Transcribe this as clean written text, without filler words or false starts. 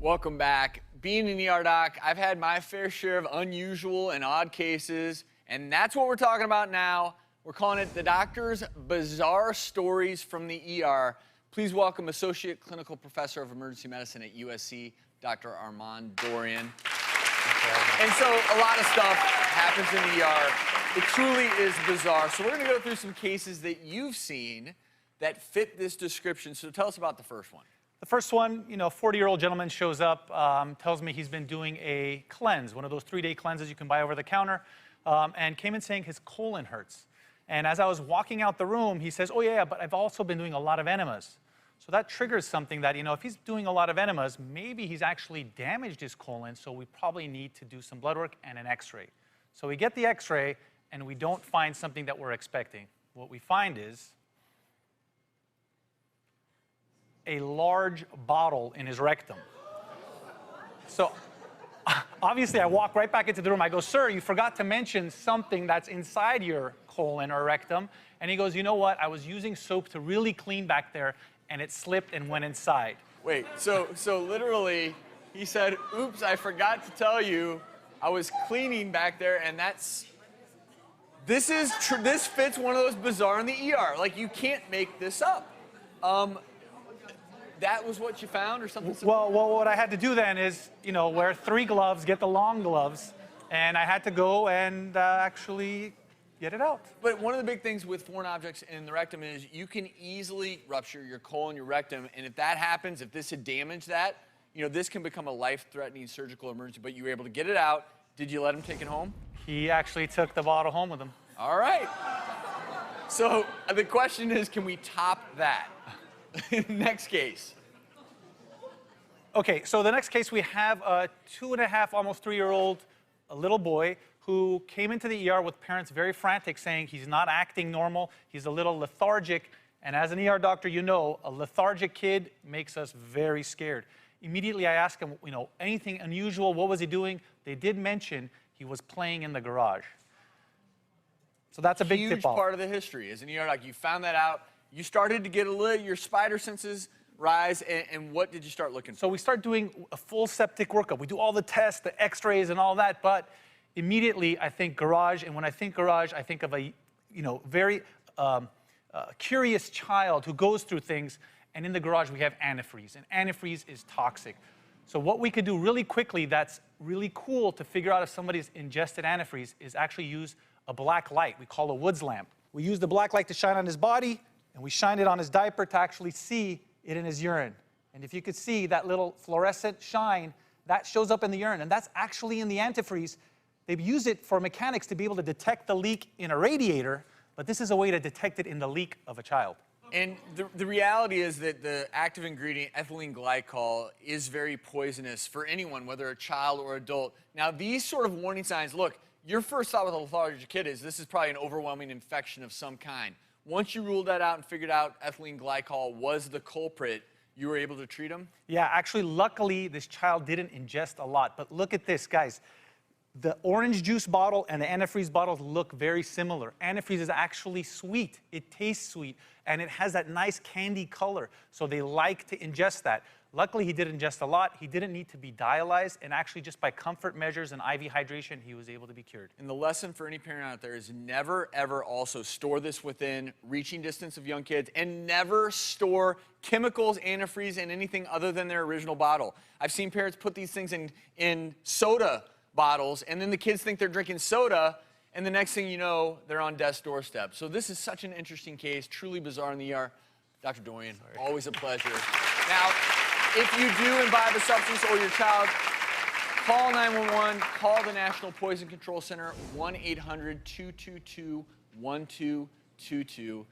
Welcome back. Being an ER doc, I've had my fair share of unusual and odd cases, and that's what we're talking about now. We're calling it the Doctor's Bizarre Stories from the ER. Please welcome Associate Clinical Professor of Emergency Medicine at USC, Dr. Armand Dorian. And so a lot of stuff happens in the ER. It truly is bizarre. So we're going to go through some cases that you've seen that fit this description. So tell us about the first one. The first one, a 40-year-old gentleman shows up, tells me he's been doing a cleanse, one of those 3-day cleanses you can buy over the counter, and came in saying his colon hurts. And as I was walking out the room, he says, oh yeah, but I've also been doing a lot of enemas. So that triggers something that, if he's doing a lot of enemas, maybe he's actually damaged his colon, so we probably need to do some blood work and an x-ray. So we get the x-ray, and we don't find something that we're expecting. What we find is a large bottle in his rectum. So obviously I walk right back into the room. I go, sir, you forgot to mention something that's inside your colon or rectum. And he goes, you know what? I was using soap to really clean back there, and it slipped and went inside. Wait, so literally he said, oops, I forgot to tell you I was cleaning back there, and this fits one of those bizarre in the ER. Like, you can't make this up. That was what you found or something similar? Well, what I had to do then is, wear 3 gloves, get the long gloves, and I had to go and actually get it out. But one of the big things with foreign objects in the rectum is you can easily rupture your colon, your rectum, and if that happens, if this had damaged that, this can become a life-threatening surgical emergency, but you were able to get it out. Did you let him take it home? He actually took the bottle home with him. All right. So the question is, can we top that? Next case. Okay, so the next case, we have a 2.5, almost 3-year-old little boy who came into the ER with parents very frantic, saying he's not acting normal, he's a little lethargic, and as an ER doctor, a lethargic kid makes us very scared. Immediately, I asked him, anything unusual, what was he doing? They did mention he was playing in the garage. So that's a big tip-off. Huge part of the history. As an ER doc, you found that out. You started to get your spider senses rise, and what did you start looking for? So we start doing a full septic workup. We do all the tests, the x-rays and all that, but immediately I think garage, and when I think garage, I think of a very curious child who goes through things, and in the garage we have antifreeze, and antifreeze is toxic. So what we could do really quickly that's really cool to figure out if somebody's ingested antifreeze is actually use a black light we call a Woods lamp. We use the black light to shine on his body, and we shine it on his diaper to actually see it in his urine. And if you could see that little fluorescent shine, that shows up in the urine, and that's actually in the antifreeze. They use it for mechanics to be able to detect the leak in a radiator, but this is a way to detect it in the leak of a child. And the reality is that the active ingredient, ethylene glycol, is very poisonous for anyone, whether a child or adult. Now, these sort of warning signs, look, your first thought with a lethargic kid is this is probably an overwhelming infection of some kind. Once you ruled that out and figured out ethylene glycol was the culprit, you were able to treat him? Yeah, actually, luckily, this child didn't ingest a lot. But look at this, guys. The orange juice bottle and the antifreeze bottles look very similar. Antifreeze is actually sweet. It tastes sweet, and it has that nice candy color. So they like to ingest that. Luckily, he did ingest a lot. He didn't need to be dialyzed, and actually just by comfort measures and IV hydration, he was able to be cured. And the lesson for any parent out there is never, ever also store this within reaching distance of young kids, and never store chemicals, antifreeze, and anything other than their original bottle. I've seen parents put these things in soda bottles, and then the kids think they're drinking soda, and the next thing you know, they're on death's doorstep. So this is such an interesting case, truly bizarre in the ER. Dr. Dorian, always a pleasure. Now, if you do imbibe a substance or your child, call 911, call the National Poison Control Center, 1-800-222-1222.